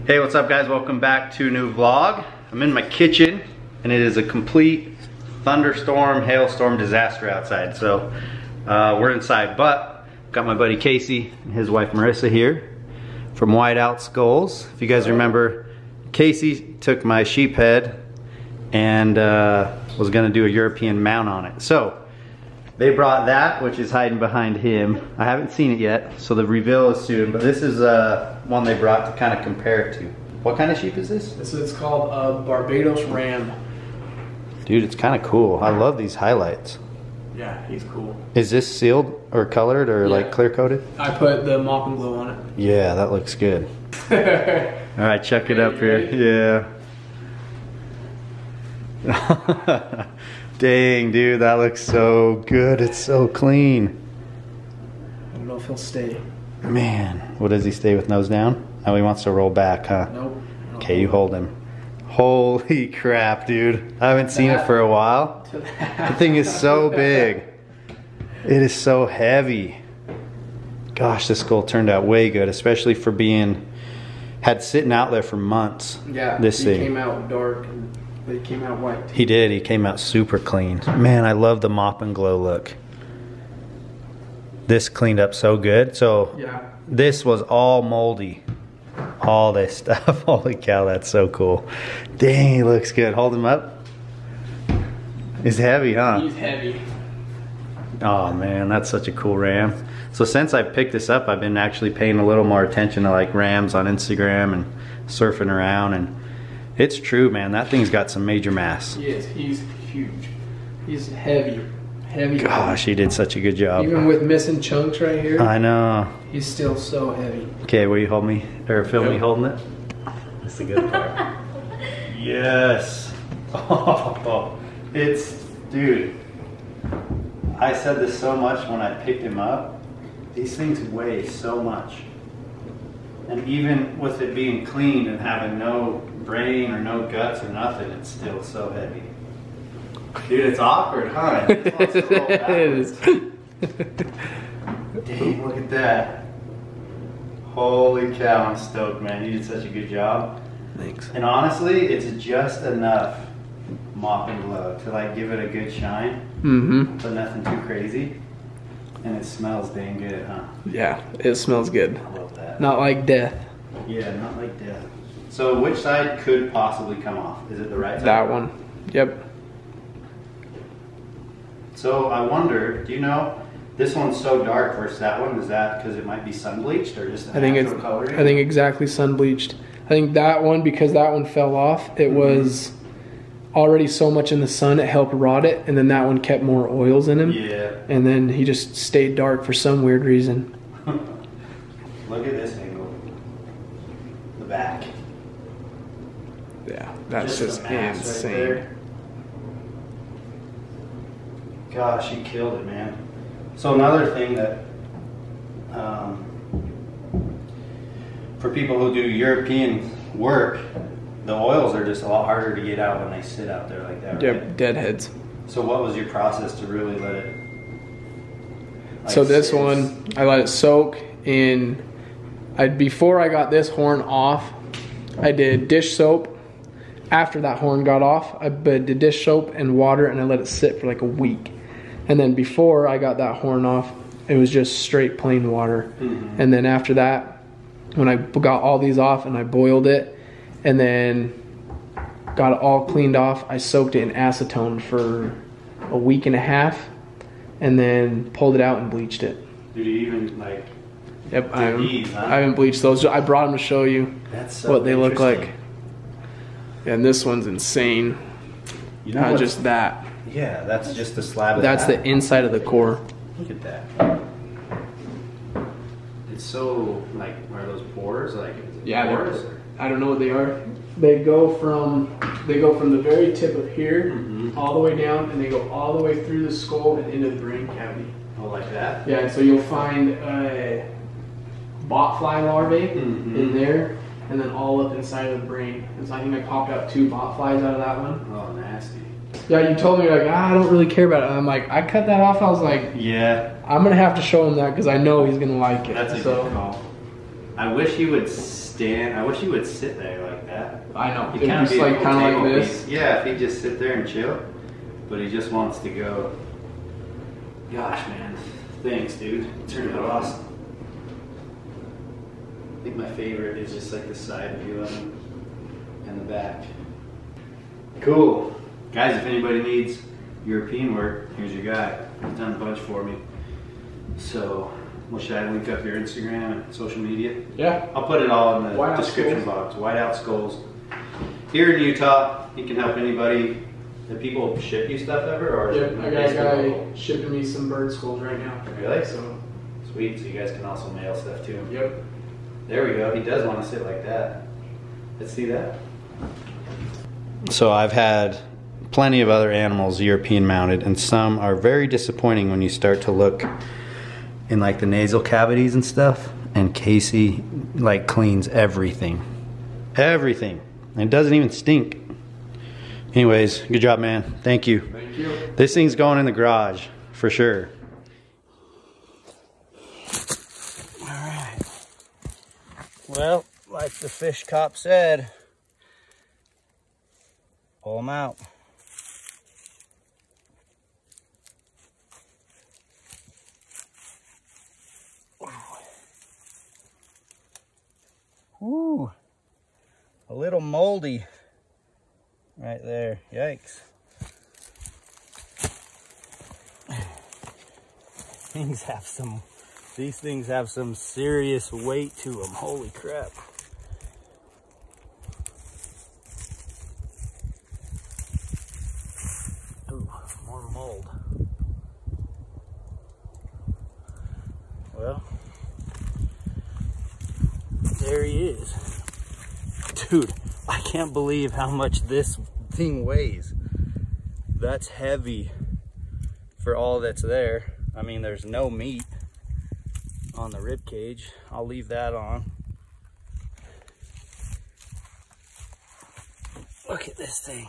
Hey, what's up guys? Welcome back to a new vlog. I'm in my kitchen and it is a complete thunderstorm, hailstorm disaster outside. So we're inside, but got my buddy Casey and his wife Marissa here from Whiteout Skulls. If you guys remember, Casey took my sheep head and was gonna do a European mount on it. So they brought that, which is hiding behind him. I haven't seen it yet, so the reveal is soon, but this is one they brought to kind of compare it to. What kind of sheep is this? This is called a Barbados Ram. Dude, it's kind of cool. I love these highlights. Yeah, he's cool. Is this sealed or colored or like clear coated? I put the mop and glow on it. Yeah, that looks good. All right, check it up here. Yeah. Dang, dude, that looks so good. It's so clean. I don't know if he'll stay. Man, what does he stay with, nose down? Oh, he wants to roll back, huh? Nope. Okay, you hold him. Holy crap, dude. I haven't seen it for a while. The thing is so big. It is so heavy. Gosh, this skull turned out way good, especially for being, had sitting out there for months. Yeah, this thing came out dark. But he came out white. He did. He came out super clean. Man, I love the mop and glow look. This cleaned up so good. So yeah, this was all moldy. All this stuff. Holy cow, that's so cool. Dang, he looks good. Hold him up. He's heavy, huh? He's heavy. Oh man, that's such a cool ram. So since I picked this up, I've been actually paying a little more attention to like rams on Instagram and surfing around, and it's true, man. That thing's got some major mass. He is. He's huge. He's heavy. Heavy. Gosh, he did such a good job. Even with missing chunks right here. I know. He's still so heavy. Okay, will you hold me, or film me holding it? That's the good part. Yes. Oh, it's, dude. I said this so much when I picked him up. These things weigh so much. And even with it being clean and having no brain or no guts or nothing, it's still so heavy. Dude, it's awkward, huh? It wants to roll backwards. Dang, look at that. Holy cow, I'm stoked, man. You did such a good job. Thanks. And honestly, it's just enough mop and glow to like give it a good shine, but nothing too crazy. And it smells dang good, huh? Yeah, it smells good. I love that. Not like death. Yeah, not like death. So which side could possibly come off? Is it the right side? That one. Yep. So I wonder, do you know, this one's so dark versus that one, is that because it might be sun bleached or just I think it's coloring? I think exactly sun bleached. I think that one, because that one fell off, it was already so much in the sun it helped rot it, and then that one kept more oils in him. Yeah. And then he just stayed dark for some weird reason. Look at this angle. The back. Yeah, that's just the mass insane. right there. Gosh, he killed it, man. So another thing that, for people who do European work, the oils are just a lot harder to get out when they sit out there like that, right? Yep, deadheads. So what was your process to really let it, like, So this sit? one, I let it soak in. Before I got this horn off, I did dish soap. After that horn got off, I did dish soap and water, and I let it sit for like a week. And then before I got that horn off, it was just straight plain water. And then after that, when I got all these off and I boiled it, and then got it all cleaned off, I soaked it in acetone for a week and a half, and then pulled it out and bleached it. Did you even like? Yep, these, huh? I haven't bleached those. I brought them to show you what they look like. And this one's insane. You know Not what's- just that. Yeah, that's just the slab. That's the inside of the core. Look at that. It's so like, where are those pores? Like, is it Yeah, pores? I don't know what they are. They go from the very tip of here all the way down, and they go all the way through the skull and into the brain cavity. Oh, like that? Yeah, and so you'll find botfly larvae in there, and then all up inside of the brain. And so I think I popped out 2 botflies out of that one. Oh, nasty. Yeah, you told me like, I don't really care about it. And I'm like, I cut that off. I was like, Yeah. I'm gonna have to show him that because I know he's gonna like it. That's a good call. I wish he would stand. I wish he would sit there like that. I know. He Just be a like cool kind of table like this. piece. Yeah, if he just sit there and chill. But he just wants to go. Gosh, man. Thanks, dude. It turned out awesome. I think my favorite is just like the side view of him and the back. Cool. Guys, if anybody needs European work, here's your guy. He's done a bunch for me. So, well, should I link up your Instagram and social media? Yeah. I'll put it all in the Whiteout description Skulls. box. Whiteout Skulls. Here in Utah, you can help anybody. Do people ship you stuff ever? Or Yep, I got a basically guy local? shipping me some bird skulls right now. Really? So, Sweet, so you guys can also mail stuff to him. yep. There we go. He does want to sit like that. Let's see that. So I've had plenty of other animals European mounted, and some are very disappointing when you start to look in like the nasal cavities and stuff. And Casey like cleans everything. Everything. And it doesn't even stink. Anyways, good job, man. Thank you. Thank you. This thing's going in the garage for sure. Alright. Well, like the fish cop said, pull them out. Ooh, a little moldy right there. Yikes. These things have some serious weight to them. Holy crap. Ooh, more mold. Well, there he is. Dude, I can't believe how much this thing weighs. That's heavy for all that's there. I mean, there's no meat on the rib cage. I'll leave that on. Look at this thing.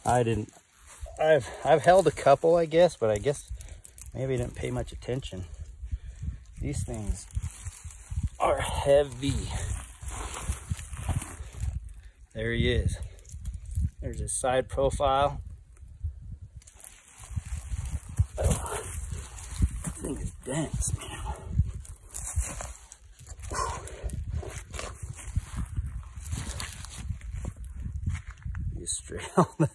I've held a couple, I guess, but I guess maybe I didn't pay much attention. These things are heavy. There he is. There's his side profile. Oh, that thing is dense, man. He's straight on the...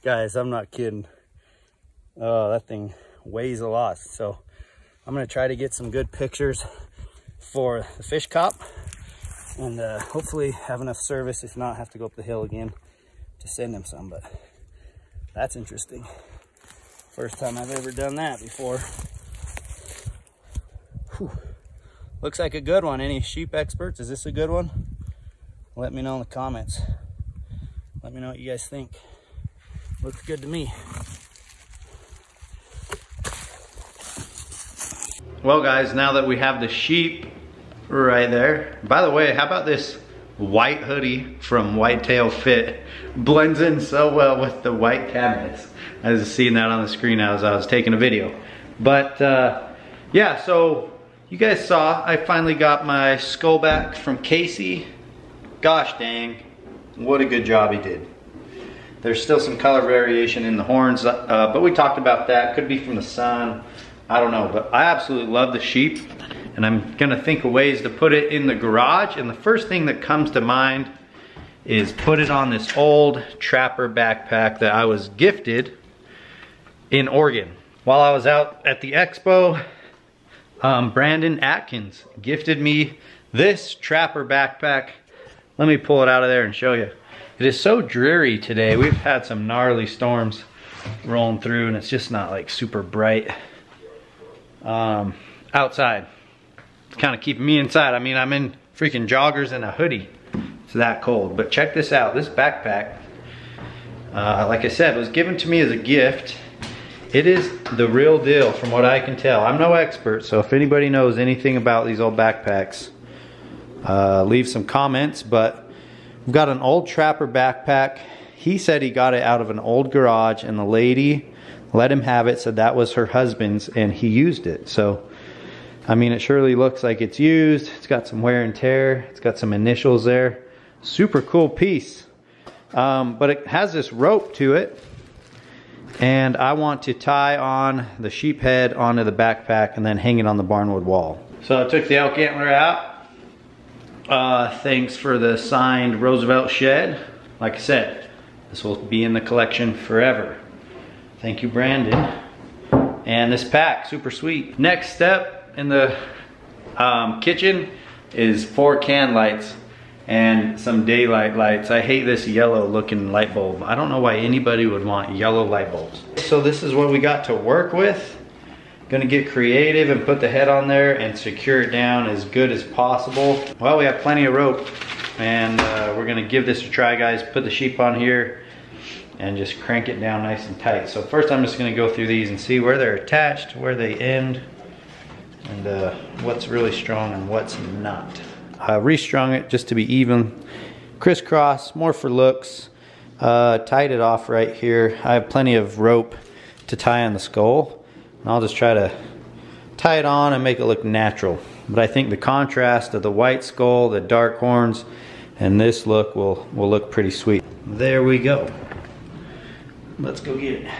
Guys, I'm not kidding. Oh, that thing weighs a lot. So I'm gonna try to get some good pictures for the fish cop, and hopefully have enough service. If not, have to go up the hill again to send him some. But that's interesting. First time I've ever done that before. Whew. Looks like a good one. Any sheep experts? Is this a good one? Let me know in the comments. Let me know what you guys think. Looks good to me. Well guys, now that we have the sheep right there. By the way, how about this white hoodie from Whitetail Fit? Blends in so well with the white cabinets. I was seeing that on the screen as I was taking a video. But yeah, so you guys saw I finally got my skull back from Casey. Gosh dang, what a good job he did. There's still some color variation in the horns, but we talked about that. Could be from the sun, I don't know. But I absolutely love the sheep, and I'm gonna think of ways to put it in the garage. And the first thing that comes to mind is put it on this old Trapper backpack that I was gifted in Oregon. While I was out at the expo, Brandon Atkins gifted me this Trapper backpack. Let me pull it out of there and show you. It is so dreary today. We've had some gnarly storms rolling through, and it's just not like super bright outside. It's kind of keeping me inside. I mean, I'm in freaking joggers and a hoodie. It's that cold. But check this out. This backpack, like I said, was given to me as a gift. It is the real deal from what I can tell. I'm no expert, so if anybody knows anything about these old backpacks, leave some comments. But we've got an old Trapper backpack. He said he got it out of an old garage, and the lady let him have it, said that was her husband's, and he used it. So I mean, it surely looks like it's used. It's got some wear and tear. It's got some initials there. Super cool piece. But it has this rope to it. And I want to tie on the sheep head onto the backpack and then hang it on the barnwood wall. So I took the elk antler out. Thanks for the signed Roosevelt shed. Like I said, this will be in the collection forever. Thank you, Brandon. And this pack, super sweet. Next step in the kitchen is 4 can lights and some daylight lights. I hate this yellow looking light bulb. I don't know why anybody would want yellow light bulbs. So this is what we got to work with. Gonna get creative and put the head on there and secure it down as good as possible. Well, we have plenty of rope, and we're gonna give this a try, guys. Put the sheep on here and just crank it down nice and tight. So first I'm just gonna go through these and see where they're attached, where they end, and what's really strong and what's not. I restrung it just to be even. Crisscross, more for looks. Tied it off right here. I have plenty of rope to tie on the skull. And I'll just try to tie it on and make it look natural. But I think the contrast of the white skull, the dark horns, and this look will look pretty sweet. There we go. Let's go get it.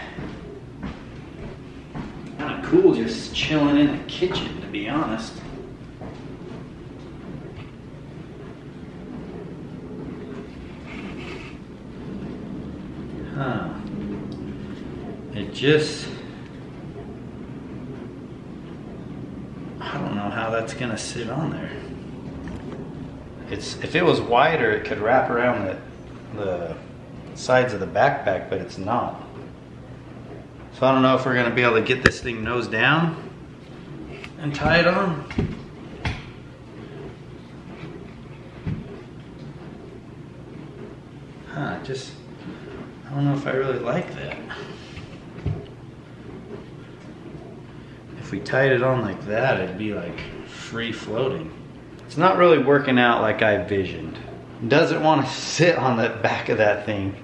Kind of cool just chilling in the kitchen, to be honest. Huh. It just, I don't know how that's gonna sit on there. If it was wider, it could wrap around the sides of the backpack, but it's not. So I don't know if we're gonna be able to get this thing nose down and tie it on. Huh, I don't know if I really like that. If we tied it on like that, it'd be like free floating. It's not really working out like I envisioned. It doesn't want to sit on the back of that thing.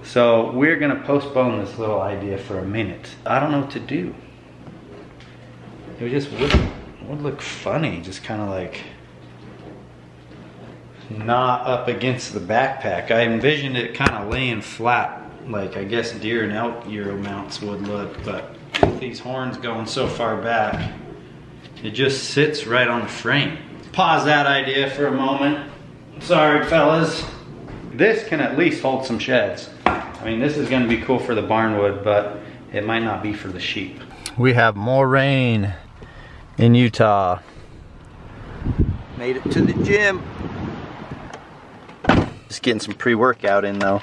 So we're gonna postpone this little idea for a minute. I don't know what to do. It just would look funny, just kind of like not up against the backpack. I envisioned it kind of laying flat, like I guess deer and elk Euro mounts would look, but with these horns going so far back, it just sits right on the frame. Pause that idea for a moment. Sorry, fellas. This can at least hold some sheds. I mean, this is gonna be cool for the barnwood, but it might not be for the sheep. We have more rain in Utah. Made it to the gym. Just getting some pre-workout in though.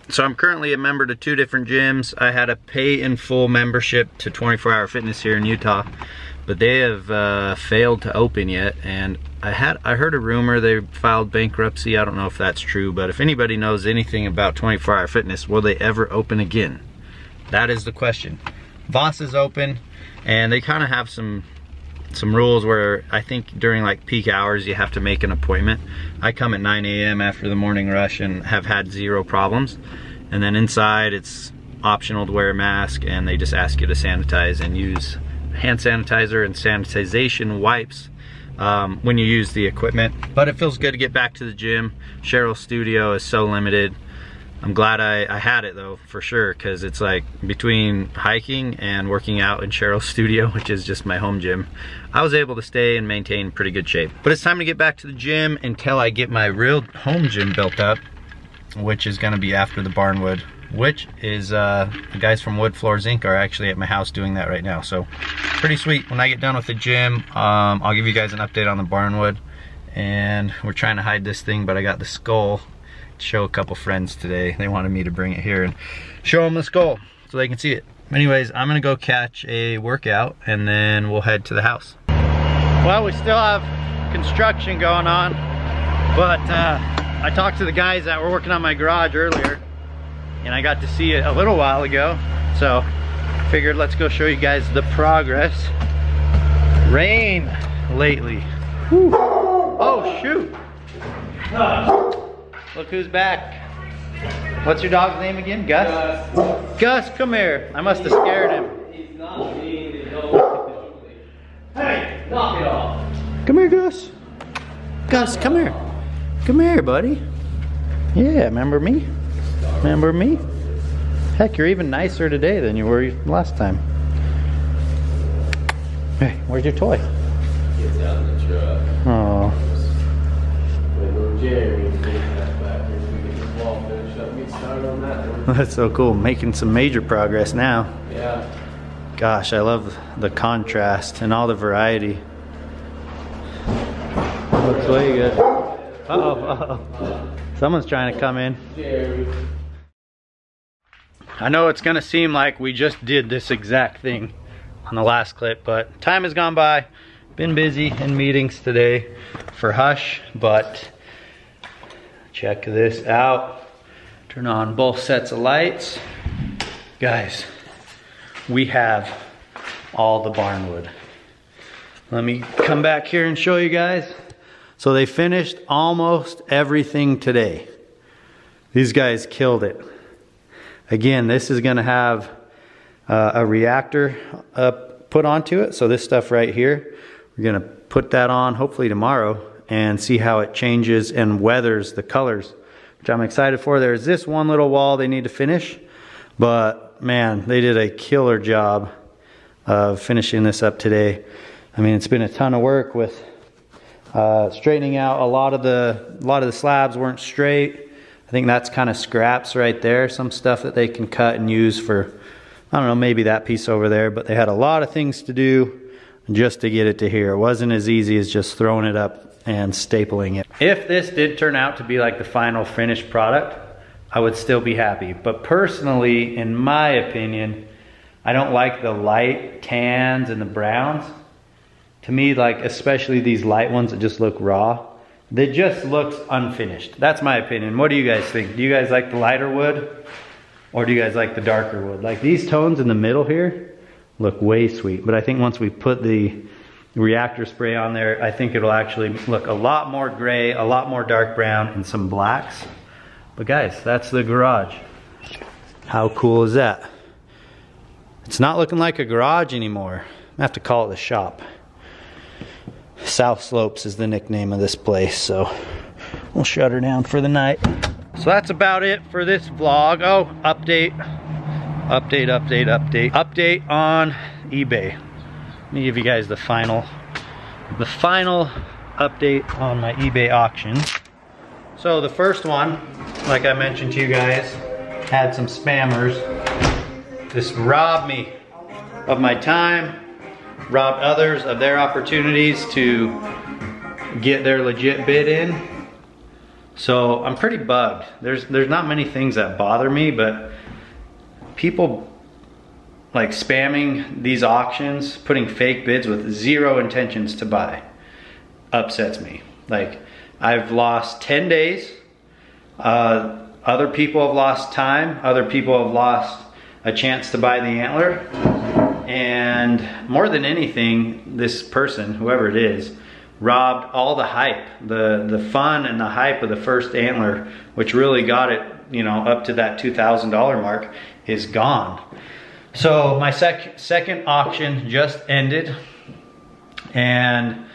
So I'm currently a member to 2 different gyms. I had a pay in full membership to 24 Hour Fitness here in Utah, but they have failed to open yet. And I heard a rumor they filed bankruptcy. I don't know if that's true, but if anybody knows anything about 24 Hour Fitness, will they ever open again? That is the question. Voss is open, and they kind of have some rules where I think during like peak hours you have to make an appointment. I come at 9 a.m. after the morning rush and have had 0 problems. And then inside it's optional to wear a mask, and they just ask you to sanitize and use hand sanitizer and sanitization wipes when you use the equipment. But it feels good to get back to the gym. Cheryl's studio is so limited. I'm glad I had it though, for sure, because it's like between hiking and working out in Cheryl's studio, which is just my home gym, I was able to stay and maintain pretty good shape. But it's time to get back to the gym until I get my real home gym built up, which is gonna be after the barnwood, which is the guys from Wood Floors Inc. are actually at my house doing that right now. So pretty sweet. When I get done with the gym, I'll give you guys an update on the barnwood. And we're trying to hide this thing, but I got the skull. Show a couple friends today. They wanted me to bring it here and show them the skull so they can see it. Anyways, I'm gonna go catch a workout and then we'll head to the house. Well, we still have construction going on, but I talked to the guys that were working on my garage earlier, and I got to see it a little while ago, so figured let's go show you guys the progress. Rain lately. Whew. Oh shoot. Look who's back. What's your dog's name again? Gus? Gus, come here. I must have scared him. He's not mean. Knock it off. Come here, Gus. Gus, come here. Come here, buddy. Yeah, remember me? Remember me? Heck, you're even nicer today than you were last time. Hey, where's your toy? It's out in the truck. Oh. That's so cool. Making some major progress now. Yeah. Gosh, I love the contrast and all the variety. Looks way good. Uh-oh, uh-oh. Someone's trying to come in. Jerry. I know it's gonna seem like we just did this exact thing on the last clip, but time has gone by. Been busy in meetings today for Hush, but check this out. Turn on both sets of lights. Guys, we have all the barn wood. Let me come back here and show you guys. So they finished almost everything today. These guys killed it. Again, this is gonna have a reactor put onto it. So this stuff right here, we're gonna put that on hopefully tomorrow and see how it changes and weathers the colors, which I'm excited for. There's this one little wall they need to finish, but man, they did a killer job of finishing this up today. I mean, it's been a ton of work with straightening out a lot of the slabs weren't straight. I think that's kind of scraps right there, some stuff that they can cut and use for, I don't know, maybe that piece over there, but they had a lot of things to do just to get it to here. It wasn't as easy as just throwing it up and stapling it. If this did turn out to be like the final finished product, I would still be happy. But personally, in my opinion, I don't like the light tans and the browns. To me, like especially these light ones that just look raw, they just looks unfinished. That's my opinion. What do you guys think? Do you guys like the lighter wood or do you guys like the darker wood? Like these tones in the middle here look way sweet, but I think once we put the reactor spray on there, I think it'll actually look a lot more gray, a lot more dark brown, and some blacks. But guys, that's the garage. How cool is that? It's not looking like a garage anymore. I have to call it the shop. South Slopes is the nickname of this place, so we'll shut her down for the night. So that's about it for this vlog. Oh, update on eBay. Let me give you guys the final update on my eBay auction. So the first one, like I mentioned to you guys, had some spammers. This robbed me of my time, robbed others of their opportunities to get their legit bid in. So I'm pretty bugged. There's not many things that bother me, but people like spamming these auctions, putting fake bids with zero intentions to buy, upsets me. Like, I've lost 10 days. Other people have lost time. Other people have lost a chance to buy the antler. And more than anything, this person, whoever it is, robbed all the hype, the fun and the hype of the first antler, which really got it, you know, up to that $2,000 mark, is gone. So my second auction just ended, and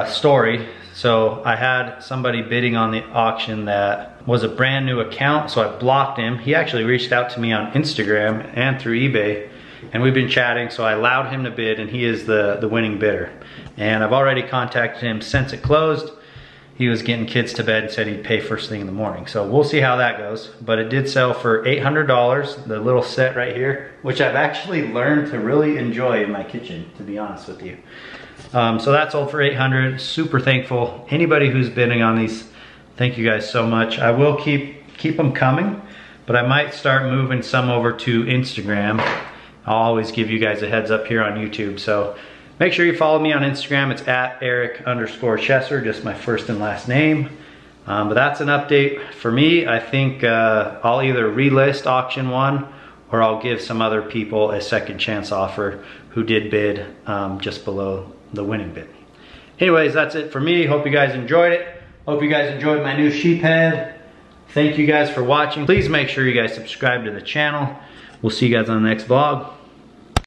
story. So I had somebody bidding on the auction that was a brand new account, so I blocked him. He actually reached out to me on Instagram and through eBay, and we've been chatting, so I allowed him to bid, and he is the winning bidder. And I've already contacted him since it closed. He was getting kids to bed and said he'd pay first thing in the morning. So we'll see how that goes. But it did sell for $800, the little set right here, which I've actually learned to really enjoy in my kitchen, to be honest with you. So that sold for $800, super thankful. Anybody who's bidding on these, thank you guys so much. I will keep them coming, but I might start moving some over to Instagram. I'll always give you guys a heads up here on YouTube. So make sure you follow me on Instagram. It's at Eric_Chesser, just my first and last name. But that's an update for me. I think I'll either relist auction one or I'll give some other people a second chance offer who did bid just below the winning bid. Anyways, that's it for me. Hope you guys enjoyed it. Hope you guys enjoyed my new sheep head. Thank you guys for watching. Please make sure you guys subscribe to the channel. We'll see you guys on the next vlog.